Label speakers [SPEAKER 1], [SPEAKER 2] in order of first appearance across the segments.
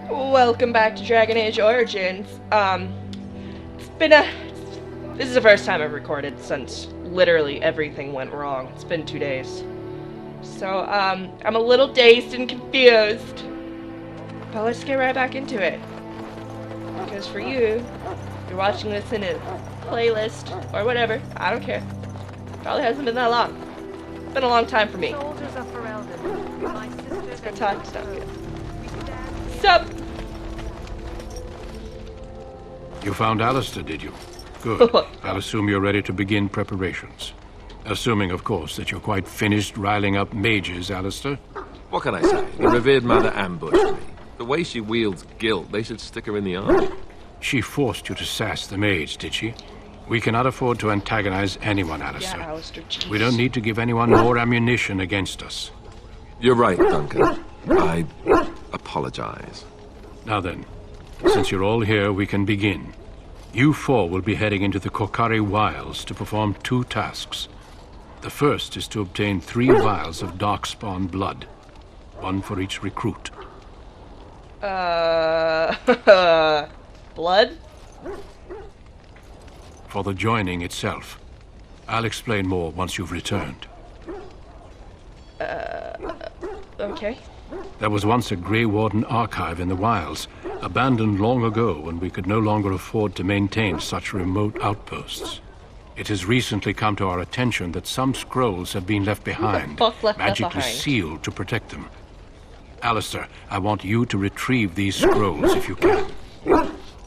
[SPEAKER 1] Welcome back to Dragon Age Origins. This is the first time I've recorded since literally everything went wrong. It's been 2 days. So, I'm a little dazed and confused. But let's get right back into it. Because for you, you're watching this in a playlist, or whatever, I don't care. Probably hasn't been that long. It's been a long time for me.
[SPEAKER 2] Soldiers are for elders. My sisters
[SPEAKER 1] Let's go talk stuff.
[SPEAKER 2] Sup?
[SPEAKER 3] You found Alistair, did you? Good. I'll assume you're ready to begin preparations. Assuming, of course, that you're quite finished riling up mages, Alistair.
[SPEAKER 4] What can I say? The revered mother ambushed me. The way she wields guilt, they should stick her in the army.
[SPEAKER 3] She forced you to sass the mage, did she? We cannot afford to antagonize anyone, Alistair.
[SPEAKER 1] Yeah, Alistair, jeez.
[SPEAKER 3] We don't need to give anyone more ammunition against us.
[SPEAKER 4] You're right, Duncan. I apologize.
[SPEAKER 3] Now then, since you're all here, we can begin. You four will be heading into the Korcari wilds to perform 2 tasks. The first is to obtain 3 vials of darkspawn blood, 1 for each recruit.
[SPEAKER 1] Blood?
[SPEAKER 3] For the joining itself. I'll explain more once you've returned.
[SPEAKER 1] Okay.
[SPEAKER 3] There was once a Grey Warden archive in the wilds, abandoned long ago when we could no longer afford to maintain such remote outposts. It has recently come to our attention that some scrolls have been left behind, magically sealed to protect them. Alistair, I want you to retrieve these scrolls if you can.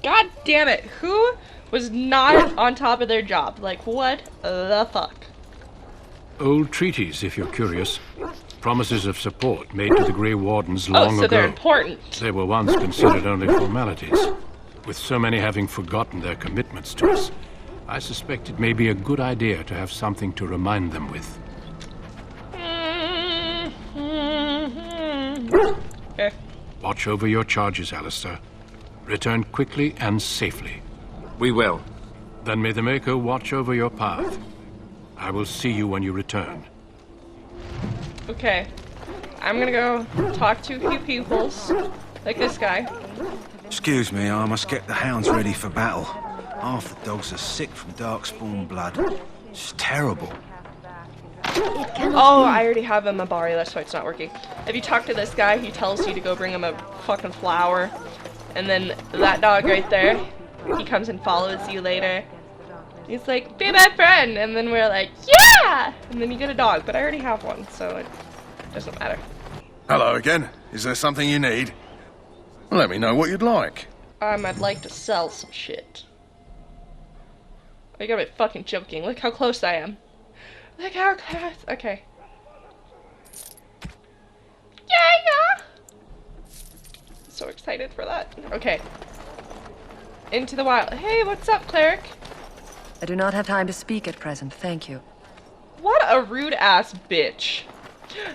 [SPEAKER 1] God damn it, who was not on top of their job? Like, what the fuck?
[SPEAKER 3] Old treaties, if you're curious. Promises of support made to the Grey Wardens long
[SPEAKER 1] so
[SPEAKER 3] ago.
[SPEAKER 1] they're important.
[SPEAKER 3] They were once considered only formalities. With so many having forgotten their commitments to us, I suspect it may be a good idea to have something to remind them with.
[SPEAKER 1] Okay.
[SPEAKER 3] Watch over your charges, Alistair. Return quickly and safely.
[SPEAKER 4] We will.
[SPEAKER 3] Then may the Maker watch over your path. I will see you when you return.
[SPEAKER 1] Okay. I'm gonna go talk to a few pupils, like this guy.
[SPEAKER 5] Excuse me, I must get the hounds ready for battle. Half the dogs are sick from darkspawn blood. It's terrible.
[SPEAKER 1] Oh, I already have him a Bari, that's why it's not working. If you talk to this guy, he tells you to go bring him a fucking flower. And then that dog right there, he comes and follows you later. He's like, be my friend! And then we're like, yeah! And then you get a dog, but I already have one, so it doesn't matter.
[SPEAKER 6] Hello again. Is there something you need? Let me know what you'd like.
[SPEAKER 1] I'd like to sell some shit. Oh, you gotta be fucking joking. Look how close I am. Look how close. Okay. Yeah! So excited for that. Okay. Into the wild. Hey, what's up, cleric?
[SPEAKER 2] I do not have time to speak at present, thank you.
[SPEAKER 1] What a rude ass bitch.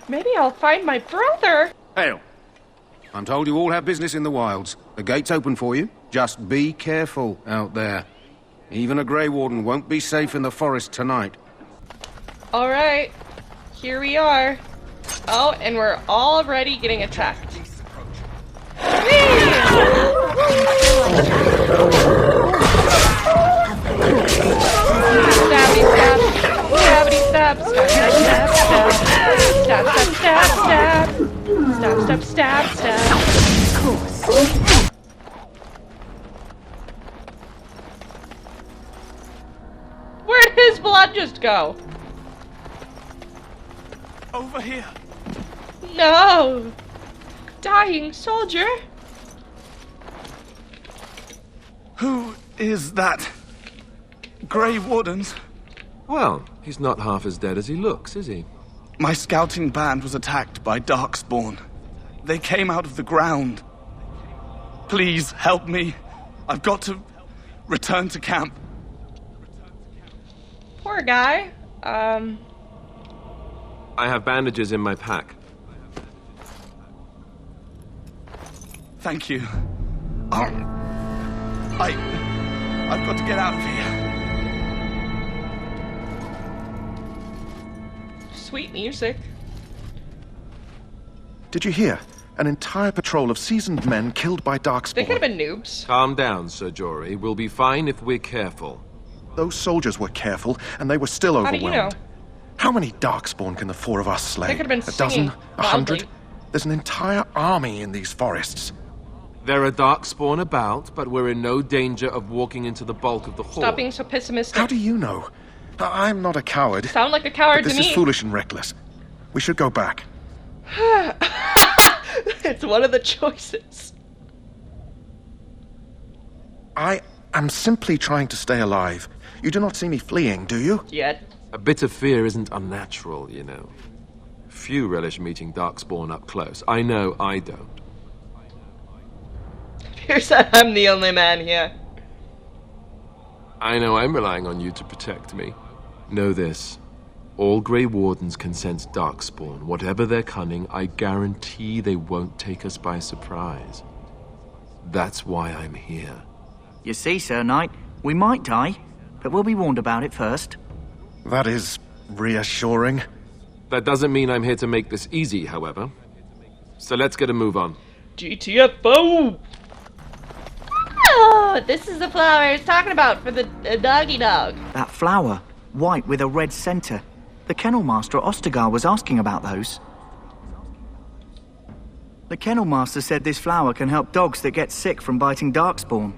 [SPEAKER 1] Maybe I'll find my brother.
[SPEAKER 5] Hail. I'm told you all have business in the wilds. The gate's open for you. Just be careful out there. Even a Grey Warden won't be safe in the forest tonight.
[SPEAKER 1] Alright. Here we are. Oh, and we're already getting attacked. Stabby stab. Stabby stab. Stab stab stab. Stab stab stab stab. Stab stab stab stab.
[SPEAKER 2] Of course.
[SPEAKER 1] Where'd his blood just go?
[SPEAKER 6] Over here.
[SPEAKER 1] No! Dying soldier?
[SPEAKER 7] Who is that? Grey Wardens?
[SPEAKER 4] Well, he's not half as dead as he looks, is he?
[SPEAKER 7] My scouting band was attacked by Darkspawn. They came out of the ground. Please help me. I've got to return to camp.
[SPEAKER 1] Poor guy.
[SPEAKER 4] I have bandages in my pack.
[SPEAKER 7] Thank you. I've got to get out of here.
[SPEAKER 1] Sweet music.
[SPEAKER 5] Did you hear?
[SPEAKER 8] An entire patrol of seasoned men killed by
[SPEAKER 1] They
[SPEAKER 8] Darkspawn.
[SPEAKER 1] could have been noobs.
[SPEAKER 4] Calm down, Sir Jory. We'll be fine if we're careful.
[SPEAKER 8] Those soldiers were careful, and they were still
[SPEAKER 1] How do
[SPEAKER 8] overwhelmed.
[SPEAKER 1] you know?
[SPEAKER 8] How many Darkspawn can the four of us slay?
[SPEAKER 1] They could have been
[SPEAKER 8] a dozen?
[SPEAKER 1] singing
[SPEAKER 8] 100?
[SPEAKER 1] loudly.
[SPEAKER 8] There's an entire army in these forests.
[SPEAKER 4] There are darkspawn about, but we're in no danger of walking into the bulk of the horde.
[SPEAKER 1] Stop being so pessimistic.
[SPEAKER 8] How do you know? I'm not a coward.
[SPEAKER 1] Sound like a coward
[SPEAKER 8] But
[SPEAKER 1] to
[SPEAKER 8] this
[SPEAKER 1] me.
[SPEAKER 8] is foolish and reckless. We should go back.
[SPEAKER 1] It's one of the choices.
[SPEAKER 8] I am simply trying to stay alive. You do not see me fleeing, do you?
[SPEAKER 1] Yet.
[SPEAKER 4] A bit of fear isn't unnatural, you know. Few relish meeting darkspawn up close. I know I don't.
[SPEAKER 1] You said I'm the only man here.
[SPEAKER 4] I know I'm relying on you to protect me. Know this. All Grey Wardens can sense darkspawn. Whatever their cunning, I guarantee they won't take us by surprise. That's why I'm here.
[SPEAKER 9] You see, Sir Knight, we might die, but we'll be warned about it first.
[SPEAKER 8] That is reassuring.
[SPEAKER 4] That doesn't mean I'm here to make this easy, however. So let's get a move on.
[SPEAKER 1] GTFO! Oh, this is the flower I was talking about for the doggy dog.
[SPEAKER 9] That flower, white with a red centre. The kennel master at Ostergar was asking about those. The kennel master said this flower can help dogs that get sick from biting darkspawn.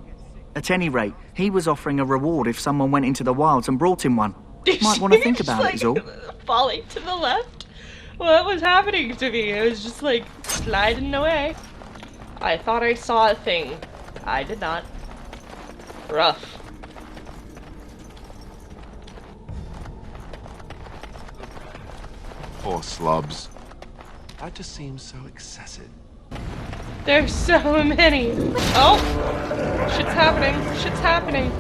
[SPEAKER 9] At any rate, he was offering a reward if someone went into the wilds and brought him one. Might want to think
[SPEAKER 1] Just,
[SPEAKER 9] about
[SPEAKER 1] like,
[SPEAKER 9] it is all.
[SPEAKER 1] Falling to the left. What was happening to me? It was just like sliding away. I thought I saw a thing. I did not. Rough.
[SPEAKER 4] Poor slobs. That just seems so excessive.
[SPEAKER 1] There's so many. Oh! Shit's happening. Shit's happening.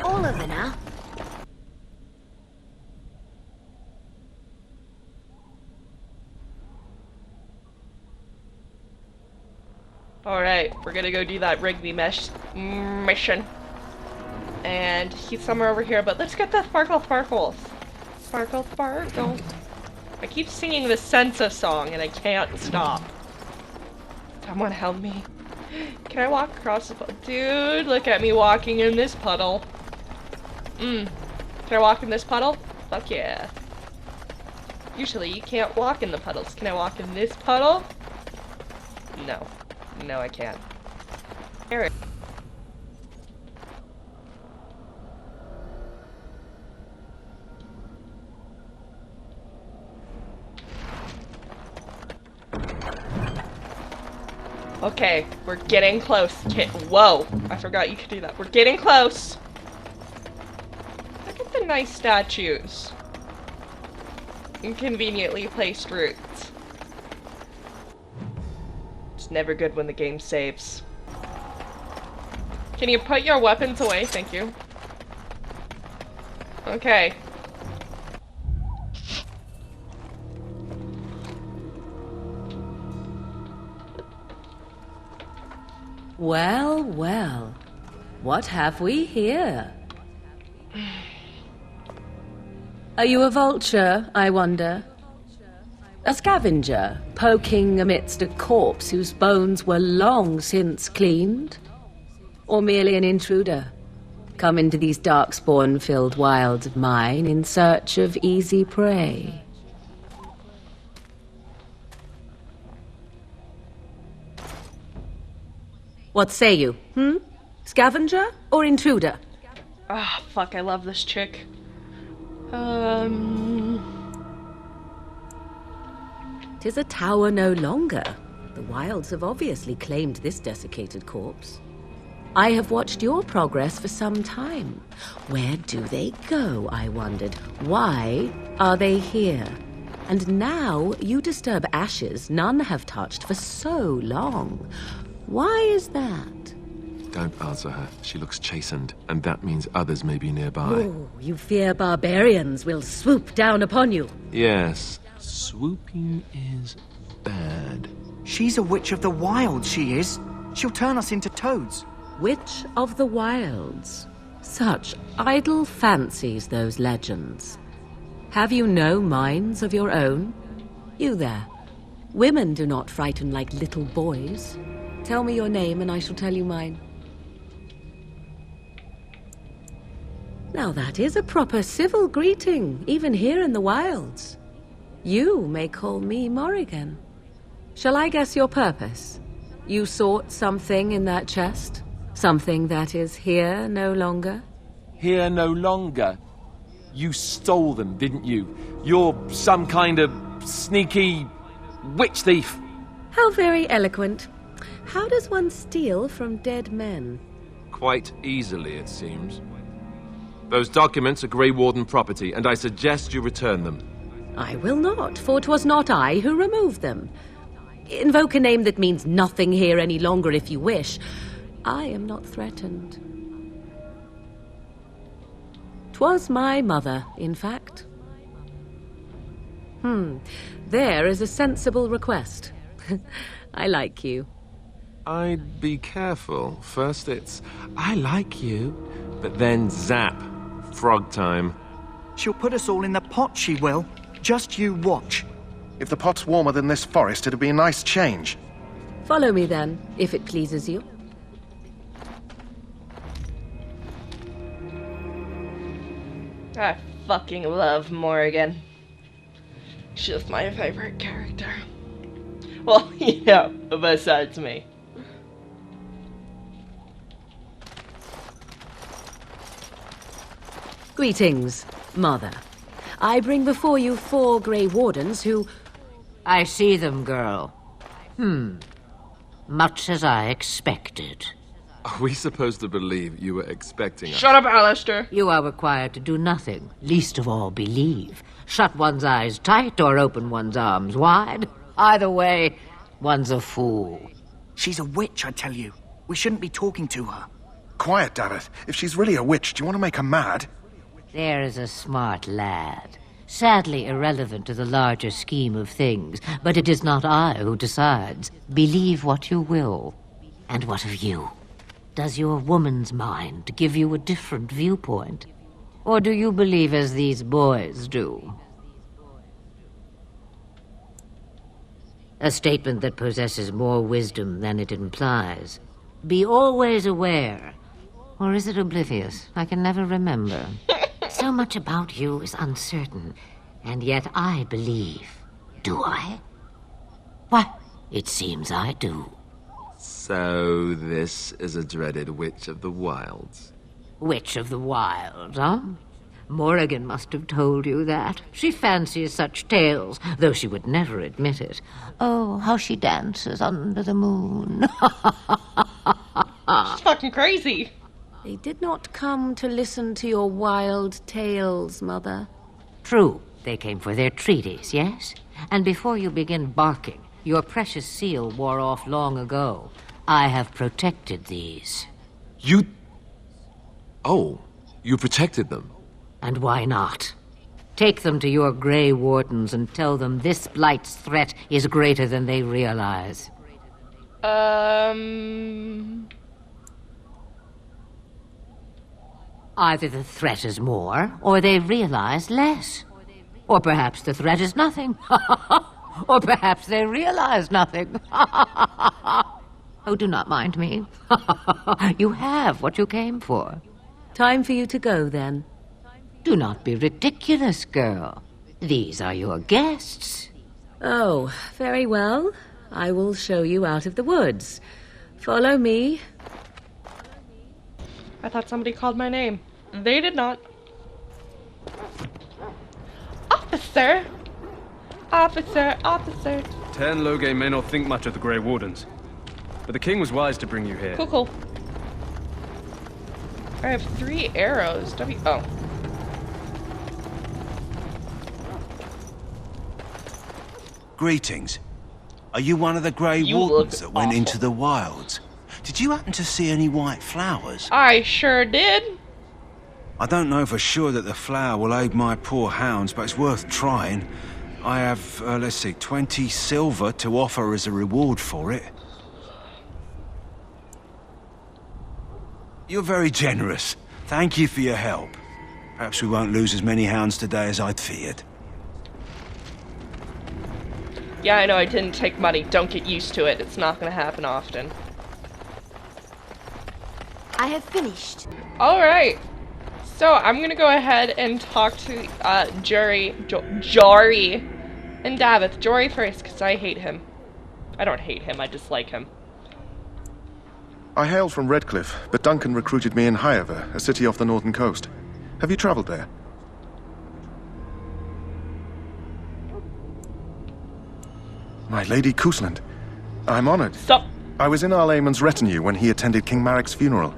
[SPEAKER 10] All over now.
[SPEAKER 1] Alright, we're gonna go do that Rigby mission. And he's somewhere over here, but let's get the sparkles. Sparkle, sparkle. I keep singing the Sensa song and I can't stop. Someone help me. Can I walk across the puddle? Dude, look at me walking in this puddle. Can I walk in this puddle? Fuck yeah. Usually you can't walk in the puddles. Can I walk in this puddle? No. No, I can't. Eric. Okay, we're getting close. Whoa, I forgot you could do that. We're getting close. Look at the nice statues. Inconveniently placed routes. It's never good when the game saves. Can you put your weapons away? Thank you. Okay.
[SPEAKER 11] Well, well. What have we here? Are you a vulture, I wonder? A scavenger, poking amidst a corpse whose bones were long since cleaned? Or merely an intruder, come into these darkspawn-filled wilds of mine in search of easy prey? What say you, Scavenger or intruder?
[SPEAKER 1] Ah, fuck, I love this chick.
[SPEAKER 11] Tis a tower no longer. The wilds have obviously claimed this desiccated corpse. I have watched your progress for some time. Where do they go, I wondered? Why are they here? And now you disturb ashes none have touched for so long. Why is that?
[SPEAKER 4] Don't answer her. She looks chastened, and that means others may be nearby.
[SPEAKER 11] Oh, you fear barbarians will swoop down upon you.
[SPEAKER 4] Yes, swooping is bad.
[SPEAKER 9] She's a witch of the wild, she is. She'll turn us into toads.
[SPEAKER 11] Witch of the wilds. Such idle fancies, those legends. Have you no minds of your own? You there. Women do not frighten like little boys. Tell me your name and I shall tell you mine. Now that is a proper civil greeting, even here in the wilds. You may call me Morrigan. Shall I guess your purpose? You sought something in that chest? Something that is here no longer?
[SPEAKER 4] Here no longer. You stole them, didn't you? You're some kind of sneaky witch thief.
[SPEAKER 11] How very eloquent. How does one steal from dead men?
[SPEAKER 4] Quite easily, it seems. Those documents are Grey Warden property, and I suggest you return them.
[SPEAKER 11] I will not, for 'twas not I who removed them. Invoke a name that means nothing here any longer if you wish. I am not threatened. 'Twas my mother, in fact. There is a sensible request. I like you.
[SPEAKER 4] I'd be careful. First it's, I like you, but then zap. Frog time.
[SPEAKER 9] She'll put us all in the pot, she will. Just you watch.
[SPEAKER 8] If the pot's warmer than this forest, it'd be a nice change.
[SPEAKER 11] Follow me then, if it pleases you.
[SPEAKER 1] I fucking love Morrigan. She's my favorite character. Well, yeah, besides me.
[SPEAKER 11] Greetings, Mother. I bring before you 4 Grey Wardens who...
[SPEAKER 12] I see them, girl. Much as I expected.
[SPEAKER 4] Are we supposed to believe you were expecting us?
[SPEAKER 1] Shut up, Alistair.
[SPEAKER 12] You are required to do nothing, least of all believe. Shut one's eyes tight or open one's arms wide. Either way, one's a fool.
[SPEAKER 9] She's a witch, I tell you. We shouldn't be talking to her.
[SPEAKER 8] Quiet, Davith. If she's really a witch, do you want to make her mad?
[SPEAKER 12] There is a smart lad. Sadly irrelevant to the larger scheme of things, but it is not I who decides. Believe what you will. And what of you? Does your woman's mind give you a different viewpoint? Or do you believe as these boys do? A statement that possesses more wisdom than it implies. Be always aware. Or is it oblivious? I can never remember. So much about you is uncertain, and yet I believe. Do I? Why, it seems I do.
[SPEAKER 4] So this is a dreaded Witch of the Wilds.
[SPEAKER 12] Witch of the Wilds, huh? Morrigan must have told you that. She fancies such tales, though she would never admit it. Oh, how she dances under the moon.
[SPEAKER 1] She's fucking crazy.
[SPEAKER 11] They did not come to listen to your wild tales, Mother.
[SPEAKER 12] True, they came for their treaties, yes? And before you begin barking, your precious seal wore off long ago. I have protected these.
[SPEAKER 4] You... Oh, you protected them?
[SPEAKER 12] And why not? Take them to your Grey Wardens and tell them this Blight's threat is greater than they realize. Either the threat is more, or they realize less. Or perhaps the threat is nothing. Or perhaps they realize nothing. Oh, do not mind me. You have what you came for.
[SPEAKER 11] Time for you to go, then.
[SPEAKER 12] Do not be ridiculous, girl. These are your guests.
[SPEAKER 11] Oh, very well. I will show you out of the woods. Follow me.
[SPEAKER 1] I thought somebody called my name. They did not. Officer! Officer, officer.
[SPEAKER 13] Tan Loghain may not think much of the Grey Wardens, but the king was wise to bring you here.
[SPEAKER 1] Cool, cool. I have 3 arrows. Oh.
[SPEAKER 14] Greetings. Are you one of the Grey Wardens that went into the wilds? Did you happen to see any white flowers?
[SPEAKER 1] I sure did.
[SPEAKER 14] I don't know for sure that the flower will aid my poor hounds, but it's worth trying. I have, let's see, 20 silver to offer as a reward for it. You're very generous. Thank you for your help. Perhaps we won't lose as many hounds today as I'd feared.
[SPEAKER 1] Yeah, I know I didn't take money. Don't get used to it. It's not gonna happen often.
[SPEAKER 10] I have finished.
[SPEAKER 1] Alright. So, I'm gonna go ahead and talk to Jory and Davith. Jory first, because I hate him. I don't hate him, I dislike him.
[SPEAKER 8] I hail from Redcliffe, but Duncan recruited me in Highever, a city off the northern coast. Have you traveled there? My Lady Cousland. I'm honored.
[SPEAKER 1] Stop.
[SPEAKER 8] I was in Arlayman's retinue when he attended King Marek's funeral.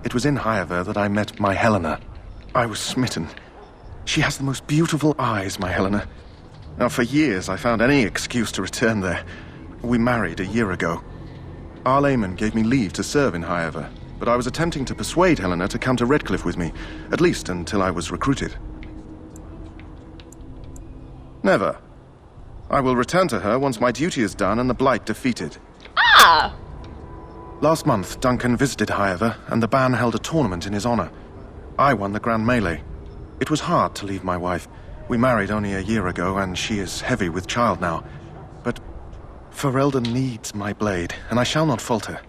[SPEAKER 8] It was in Highever that I met my Helena. I was smitten. She has the most beautiful eyes, my Helena. Now, for years, I found any excuse to return there. We married a year ago. Arlayman gave me leave to serve in Highever, but I was attempting to persuade Helena to come to Redcliffe with me, at least until I was recruited. Never. I will return to her once my duty is done and the Blight defeated.
[SPEAKER 1] Ah!
[SPEAKER 8] Last month, Duncan visited Highever, and the band held a tournament in his honor. I won the Grand Melee. It was hard to leave my wife. We married only a year ago, and she is heavy with child now. But Ferelden needs my blade, and I shall not falter.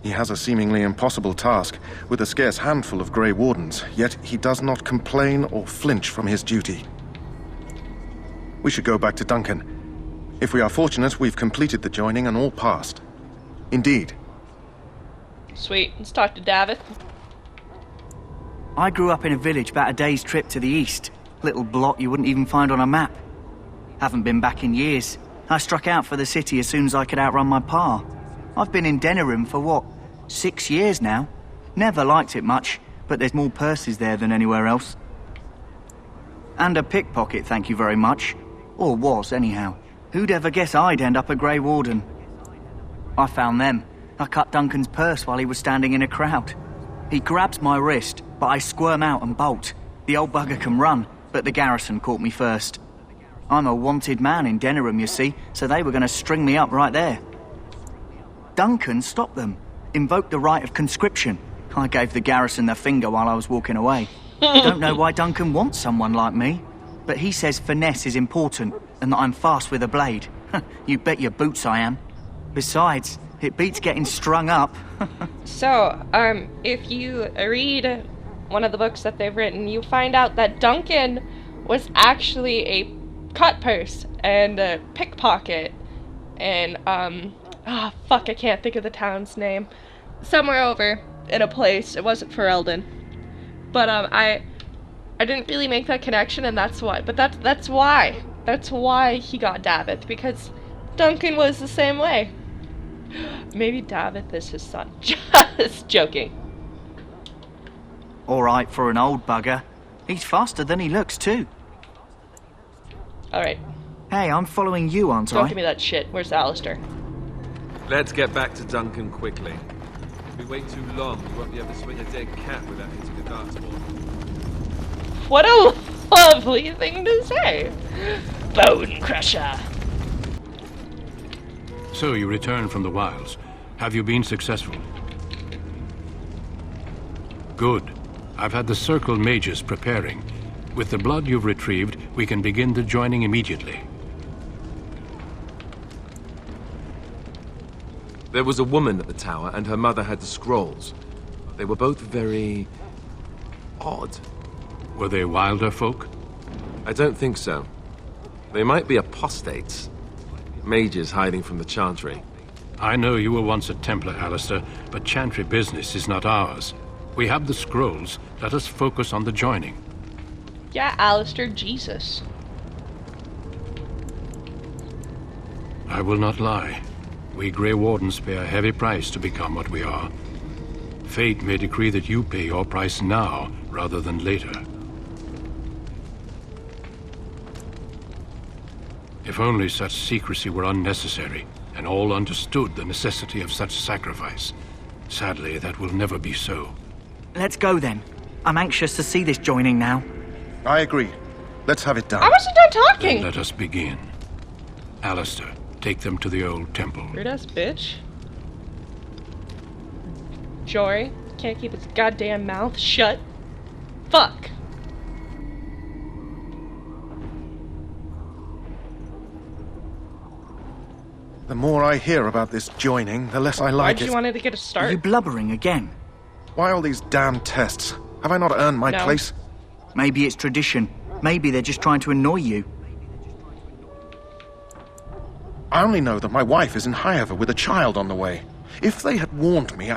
[SPEAKER 8] He has a seemingly impossible task, with a scarce handful of Grey Wardens, yet he does not complain or flinch from his duty. We should go back to Duncan. If we are fortunate, we've completed the joining and all passed. Indeed.
[SPEAKER 1] Sweet. Let's talk to Davith.
[SPEAKER 9] I grew up in a village about a day's trip to the east. Little blot you wouldn't even find on a map. Haven't been back in years. I struck out for the city as soon as I could outrun my pa. I've been in Denerim for what, 6 years now? Never liked it much, but there's more purses there than anywhere else. And a pickpocket, thank you very much. Or was, anyhow. Who'd ever guess I'd end up a Grey Warden? I found them. I cut Duncan's purse while he was standing in a crowd. He grabs my wrist, but I squirm out and bolt. The old bugger can run, but the garrison caught me first. I'm a wanted man in Denerim, you see, so they were going to string me up right there. Duncan stopped them, invoked the right of conscription. I gave the garrison the finger while I was walking away. Don't know why Duncan wants someone like me, but he says finesse is important and that I'm fast with a blade. You bet your boots I am. Besides, it beats getting strung up.
[SPEAKER 1] So, if you read one of the books that they've written, you find out that Duncan was actually a cut purse and a pickpocket and, fuck, I can't think of the town's name. Somewhere over in a place. It wasn't Ferelden. But, I didn't really make that connection, and that's why. But that's why. That's why he got Davith, because Duncan was the same way. Maybe Davith is his son. Just joking.
[SPEAKER 9] Alright for an old bugger. He's faster than he looks, too.
[SPEAKER 1] Alright.
[SPEAKER 9] Hey, I'm following you, aren't I?
[SPEAKER 1] Don't give me that shit. Where's Alistair?
[SPEAKER 4] Let's get back to Duncan quickly. If we wait too long, we won't be able to swing a dead cat without hitting a dartboard.
[SPEAKER 1] What a lovely thing to say. Bone Crusher.
[SPEAKER 3] So you return from the wilds. Have you been successful? Good. I've had the Circle mages preparing. With the blood you've retrieved, we can begin the joining immediately.
[SPEAKER 4] There was a woman at the tower, and her mother had the scrolls. They were both very odd.
[SPEAKER 3] Were they wilder folk?
[SPEAKER 4] I don't think so. They might be apostates. Mages hiding from the Chantry.
[SPEAKER 3] I know you were once a Templar, Alistair, but Chantry business is not ours. We have the scrolls. Let us focus on the joining.
[SPEAKER 1] Yeah, Alistair, Jesus.
[SPEAKER 3] I will not lie. We Grey Wardens pay a heavy price to become what we are. Fate may decree that you pay your price now, rather than later. If only such secrecy were unnecessary, and all understood the necessity of such sacrifice. Sadly, that will never be so.
[SPEAKER 9] Let's go then. I'm anxious to see this joining now.
[SPEAKER 8] I agree. Let's have it done.
[SPEAKER 1] I wasn't done talking!
[SPEAKER 3] Then let us begin. Alistair, take them to the old temple.
[SPEAKER 1] Weird ass bitch. Jory can't keep his goddamn mouth shut. fuck?
[SPEAKER 8] The more I hear about this joining, the less I like
[SPEAKER 1] Why'd
[SPEAKER 8] it.
[SPEAKER 1] you want it to get a start?
[SPEAKER 9] Are you blubbering again?
[SPEAKER 8] Why all these damn tests? Have I not earned my
[SPEAKER 1] No.
[SPEAKER 8] place?
[SPEAKER 9] Maybe it's tradition. Maybe they're just trying to annoy you.
[SPEAKER 8] I only know that my wife is in Highover with a child on the way. If they had warned me,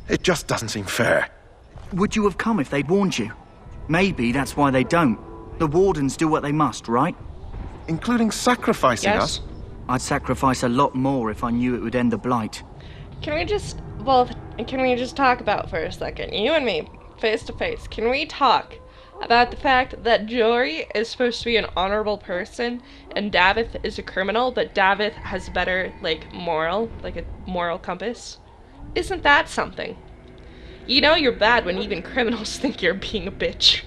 [SPEAKER 8] it just doesn't seem fair.
[SPEAKER 9] Would you have come if they'd warned you? Maybe that's why they don't. The Wardens do what they must, right?
[SPEAKER 8] Including sacrificing
[SPEAKER 1] Yes.
[SPEAKER 8] us?
[SPEAKER 9] I'd sacrifice a lot more if I knew it would end the Blight.
[SPEAKER 1] Can we just talk about for a second? You and me, face to face. Can we talk about the fact that Jory is supposed to be an honorable person and Davith is a criminal, but Davith has better, like, a moral compass? Isn't that something? You know you're bad when even criminals think you're being a bitch.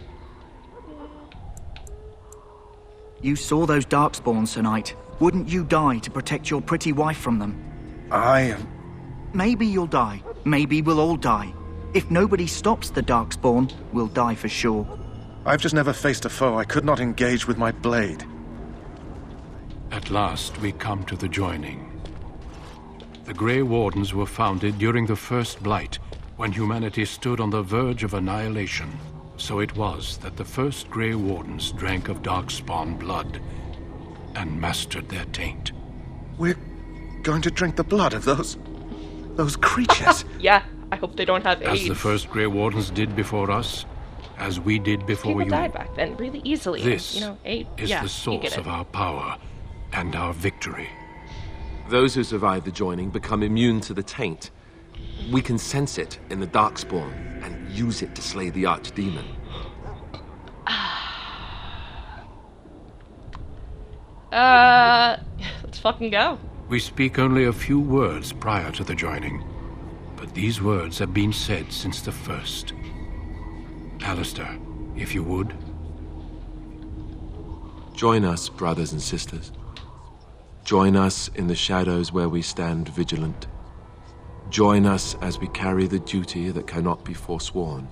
[SPEAKER 9] You saw those Darkspawns tonight. Wouldn't you die to protect your pretty wife from them? Maybe you'll die. Maybe we'll all die. If nobody stops the Darkspawn, we'll die for sure.
[SPEAKER 8] I've just never faced a foe I could not engage with my blade.
[SPEAKER 3] At last, we come to the joining. The Grey Wardens were founded during the First Blight, when humanity stood on the verge of annihilation. So it was that the first Grey Wardens drank of Darkspawn blood and mastered their taint.
[SPEAKER 8] We're going to drink the blood of those creatures.
[SPEAKER 1] Yeah, I hope they don't have AIDS.
[SPEAKER 3] As the first Grey Wardens did before us, as we did before
[SPEAKER 1] People
[SPEAKER 3] you.
[SPEAKER 1] died back then really easily.
[SPEAKER 3] This
[SPEAKER 1] you know, AIDS.
[SPEAKER 3] is
[SPEAKER 1] Yeah,
[SPEAKER 3] the
[SPEAKER 1] you
[SPEAKER 3] source
[SPEAKER 1] get it.
[SPEAKER 3] of our power and our victory.
[SPEAKER 4] Those who survive the joining become immune to the taint. We can sense it in the Darkspawn and use it to slay the Archdemon.
[SPEAKER 1] Let's fucking go.
[SPEAKER 3] We speak only a few words prior to the joining, but these words have been said since the first. Alistair, if you would.
[SPEAKER 4] Join us, brothers and sisters. Join us in the shadows where we stand vigilant. Join us as we carry the duty that cannot be forsworn.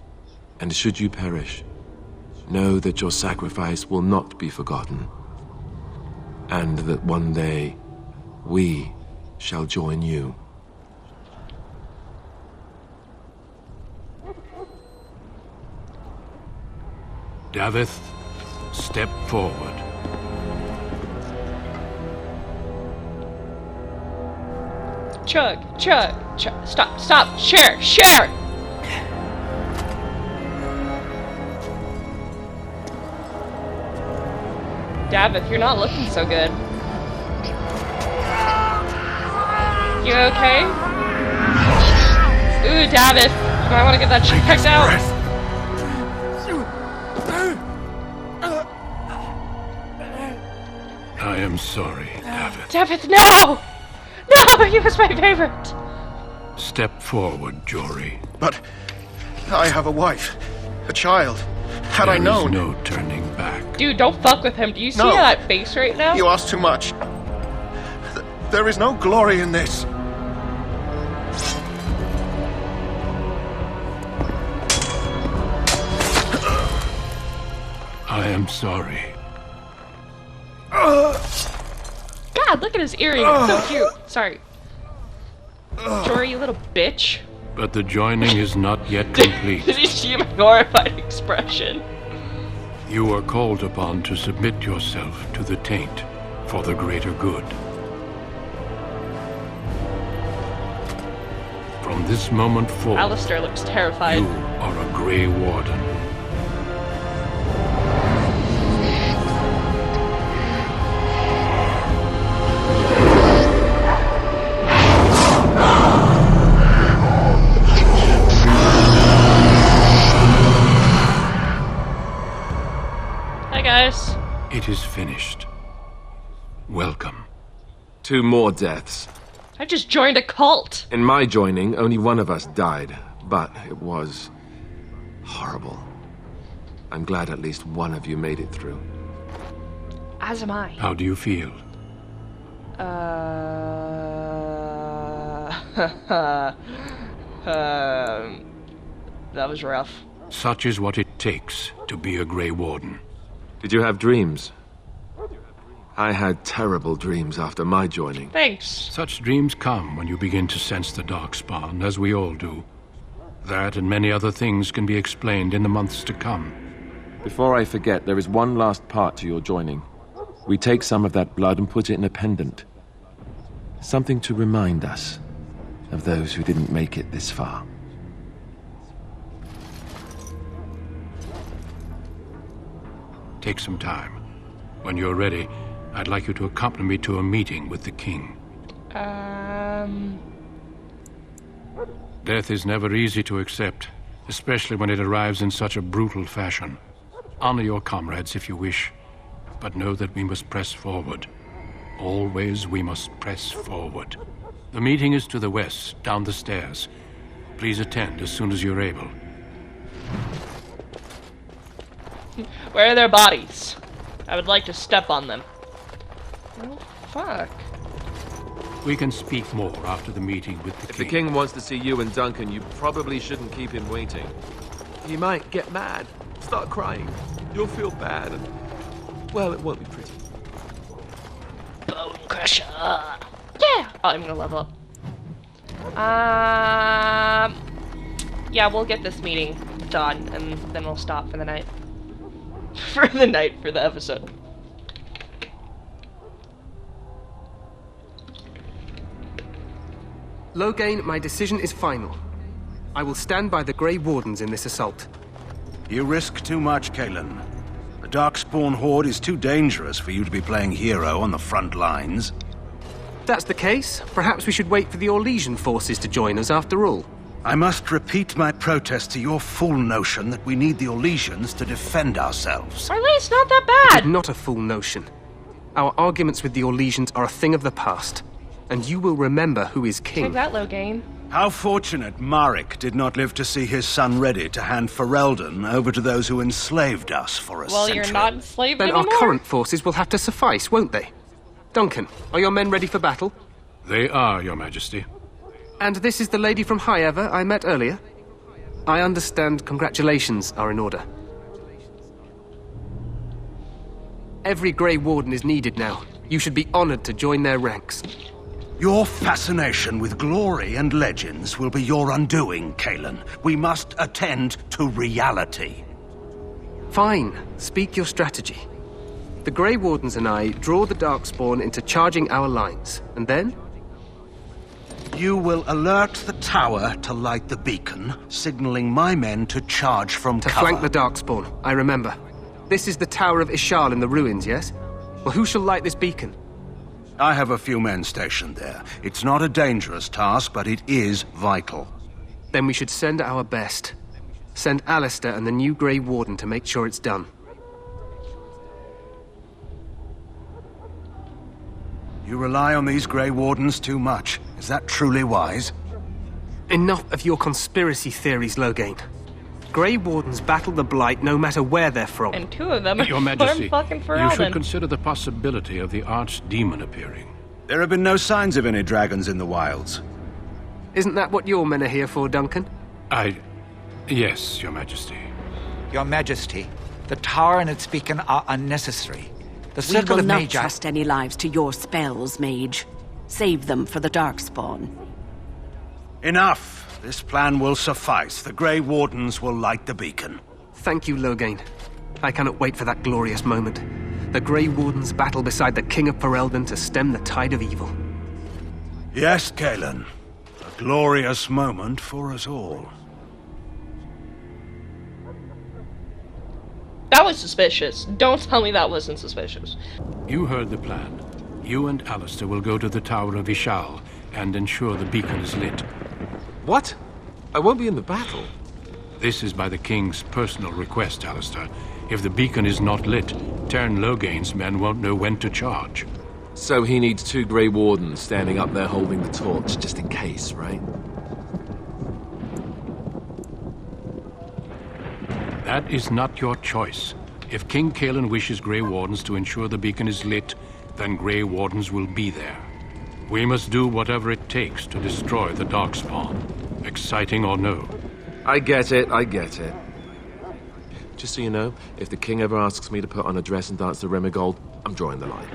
[SPEAKER 4] And should you perish, know that your sacrifice will not be forgotten, and that one day we shall join you.
[SPEAKER 3] Davith, step forward.
[SPEAKER 1] Chug, chug, chug. Stop, stop. Share, share. Davith, you're not looking so good. You okay? Ooh, Davith, you might want to get that checked out.
[SPEAKER 3] I am sorry, Davith.
[SPEAKER 1] Davith, no! No, he was my favorite.
[SPEAKER 3] Step forward, Jory.
[SPEAKER 8] But I have a wife, a child. Had I known...
[SPEAKER 3] There is no turning back.
[SPEAKER 1] Dude, don't fuck with him. Do you see
[SPEAKER 8] No.
[SPEAKER 1] that face right now?
[SPEAKER 8] You ask too much. There is no glory in this.
[SPEAKER 3] I am sorry.
[SPEAKER 1] God, look at his earring. It's so cute. Sorry. Jory, you little bitch.
[SPEAKER 3] But the joining is not yet complete.
[SPEAKER 1] Did you see my horrified expression?
[SPEAKER 3] You are called upon to submit yourself to the taint for the greater good. From this moment forward,
[SPEAKER 1] Alistair looks terrified.
[SPEAKER 3] you are a Grey Warden.
[SPEAKER 1] Hi, guys.
[SPEAKER 3] It is finished. Welcome.
[SPEAKER 4] 2 more deaths.
[SPEAKER 1] I just joined a cult.
[SPEAKER 4] In my joining, only one of us died, but it was horrible. I'm glad at least one of you made it through.
[SPEAKER 1] As am I.
[SPEAKER 3] How do you feel?
[SPEAKER 1] That was rough.
[SPEAKER 3] Such is what it takes to be a Grey Warden.
[SPEAKER 4] Did you have dreams? I had terrible dreams after my joining.
[SPEAKER 1] Thanks.
[SPEAKER 3] Such dreams come when you begin to sense the Darkspawn, as we all do. That and many other things can be explained in the months to come.
[SPEAKER 4] Before I forget, there is one last part to your joining. We take some of that blood and put it in a pendant. Something to remind us of those who didn't make it this far.
[SPEAKER 3] Take some time. When you're ready, I'd like you to accompany me to a meeting with the king. Death is never easy to accept, especially when it arrives in such a brutal fashion. Honor your comrades if you wish, but know that we must press forward. Always we must press forward. The meeting is to the west, down the stairs. Please attend as soon as you're able.
[SPEAKER 1] Where are their bodies? I would like to step on them. Oh, fuck.
[SPEAKER 3] We can speak more after the meeting with the king.
[SPEAKER 4] If the king wants to see you and Duncan, you probably shouldn't keep him waiting. He might get mad, start crying. You'll feel bad, and, well, it won't be pretty.
[SPEAKER 1] Bone crusher. Yeah! Oh, I'm gonna level up. Yeah, we'll get this meeting done, and then we'll stop for the night. For the episode.
[SPEAKER 15] Loghain, my decision is final. I will stand by the Grey Wardens in this assault.
[SPEAKER 6] You risk too much, Kalen. The Darkspawn Horde is too dangerous for you to be playing hero on the front lines.
[SPEAKER 15] If that's the case, perhaps we should wait for the Orlesian forces to join us after all.
[SPEAKER 6] I must repeat my protest to your fool notion that we need the Orlesians to defend ourselves.
[SPEAKER 1] Really, it's not that bad.
[SPEAKER 15] It is not a fool notion. Our arguments with the Orlesians are a thing of the past, and you will remember who is king.
[SPEAKER 1] Take that, Loghain.
[SPEAKER 6] How fortunate Marek did not live to see his son ready to hand Ferelden over to those who enslaved us for a century.
[SPEAKER 1] Well, you're not enslaved
[SPEAKER 15] then
[SPEAKER 1] anymore?
[SPEAKER 15] Our current forces will have to suffice, won't they? Duncan, are your men ready for battle?
[SPEAKER 3] They are, Your Majesty.
[SPEAKER 15] And this is the lady from Highever I met earlier? I understand congratulations are in order. Every Grey Warden is needed now. You should be honored to join their ranks.
[SPEAKER 6] Your fascination with glory and legends will be your undoing, Kalen. We must attend to reality.
[SPEAKER 15] Fine. Speak your strategy. The Grey Wardens and I draw the Darkspawn into charging our lines, and then?
[SPEAKER 6] You will alert the tower to light the beacon, signaling my men to charge from cover.
[SPEAKER 15] To flank the Darkspawn, I remember. This is the Tower of Ishal in the ruins, yes? Well, who shall light this beacon?
[SPEAKER 6] I have a few men stationed there. It's not a dangerous task, but it is vital.
[SPEAKER 15] Then we should send our best. Send Alistair and the new Grey Warden to make sure it's done.
[SPEAKER 6] You rely on these Grey Wardens too much. Is that truly wise?
[SPEAKER 15] Enough of your conspiracy theories, Loghain. Grey Wardens battle the Blight no matter where they're from.
[SPEAKER 1] And two of them are
[SPEAKER 3] Your Majesty,
[SPEAKER 1] fucking
[SPEAKER 3] you
[SPEAKER 1] Ferelden.
[SPEAKER 3] should consider the possibility of the archdemon appearing.
[SPEAKER 6] There have been no signs of any dragons in the wilds.
[SPEAKER 15] Isn't that what your men are here for, Duncan?
[SPEAKER 3] Yes, Your Majesty.
[SPEAKER 16] Your Majesty, the tower and its beacon are unnecessary. The
[SPEAKER 17] We
[SPEAKER 16] circle
[SPEAKER 17] will
[SPEAKER 16] of
[SPEAKER 17] not
[SPEAKER 16] Magi...
[SPEAKER 17] trust any lives to your spells, mage. Save them for the Darkspawn.
[SPEAKER 6] Enough! This plan will suffice. The Grey Wardens will light the beacon.
[SPEAKER 15] Thank you, Loghain. I cannot wait for that glorious moment. The Grey Wardens battle beside the King of Ferelden to stem the tide of evil.
[SPEAKER 6] Yes, Kalen. A glorious moment for us all.
[SPEAKER 1] That was suspicious. Don't tell me that wasn't suspicious.
[SPEAKER 3] You heard the plan. You and Alistair will go to the Tower of Ishal and ensure the beacon is lit.
[SPEAKER 4] What? I won't be in the battle.
[SPEAKER 3] This is by the King's personal request, Alistair. If the beacon is not lit, Tern Loghain's men won't know when to charge.
[SPEAKER 4] So he needs two Grey Wardens standing up there holding the torch, just in case, right?
[SPEAKER 3] That is not your choice. If King Kalen wishes Grey Wardens to ensure the beacon is lit, then Grey Wardens will be there. We must do whatever it takes to destroy the Darkspawn, exciting or no.
[SPEAKER 4] I get it, I get it. Just so you know, if the king ever asks me to put on a dress and dance the Remigold, I'm drawing the line.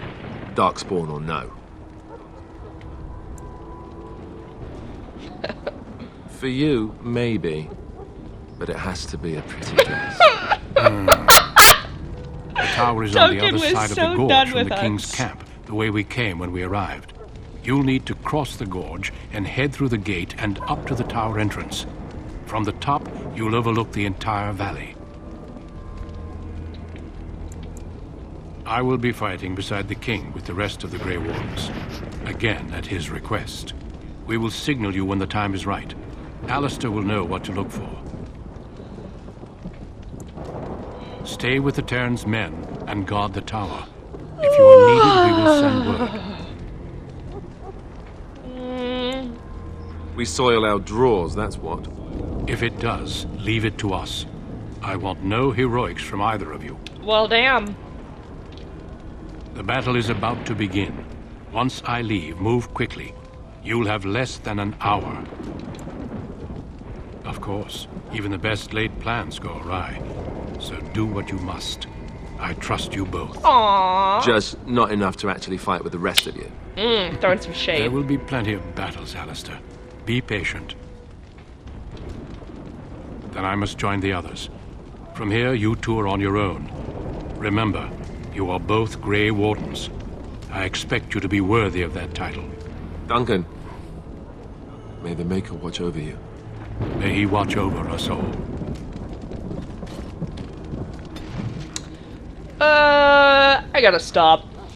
[SPEAKER 4] Darkspawn or no. For you, maybe. But it has to be a pretty dress.
[SPEAKER 3] The tower is on the
[SPEAKER 1] Duncan
[SPEAKER 3] other
[SPEAKER 1] was
[SPEAKER 3] side of
[SPEAKER 1] so
[SPEAKER 3] the gorge
[SPEAKER 1] done
[SPEAKER 3] from
[SPEAKER 1] with
[SPEAKER 3] the king's
[SPEAKER 1] us.
[SPEAKER 3] camp, the way we came when we arrived. You'll need to cross the gorge and head through the gate and up to the tower entrance. From the top, you'll overlook the entire valley. I will be fighting beside the king with the rest of the Grey Wardens. Again, at his request. We will signal you when the time is right. Alistair will know what to look for. Stay with the Terran's men and guard the tower. If you are needed, we will send word.
[SPEAKER 4] We soil our drawers, that's what.
[SPEAKER 3] If it does, leave it to us. I want no heroics from either of you.
[SPEAKER 1] Well, damn.
[SPEAKER 3] The battle is about to begin. Once I leave, move quickly. You'll have less than an hour. Of course, even the best laid plans go awry. So do what you must. I trust you both.
[SPEAKER 1] Aww.
[SPEAKER 4] Just not enough to actually fight with the rest of you.
[SPEAKER 1] Throwing some shade.
[SPEAKER 3] There will be plenty of battles, Alistair. Be patient. Then I must join the others. From here, you two are on your own. Remember, you are both Grey Wardens. I expect you to be worthy of that title.
[SPEAKER 4] Duncan, may the Maker watch over you.
[SPEAKER 3] May he watch over us all.
[SPEAKER 1] I gotta stop.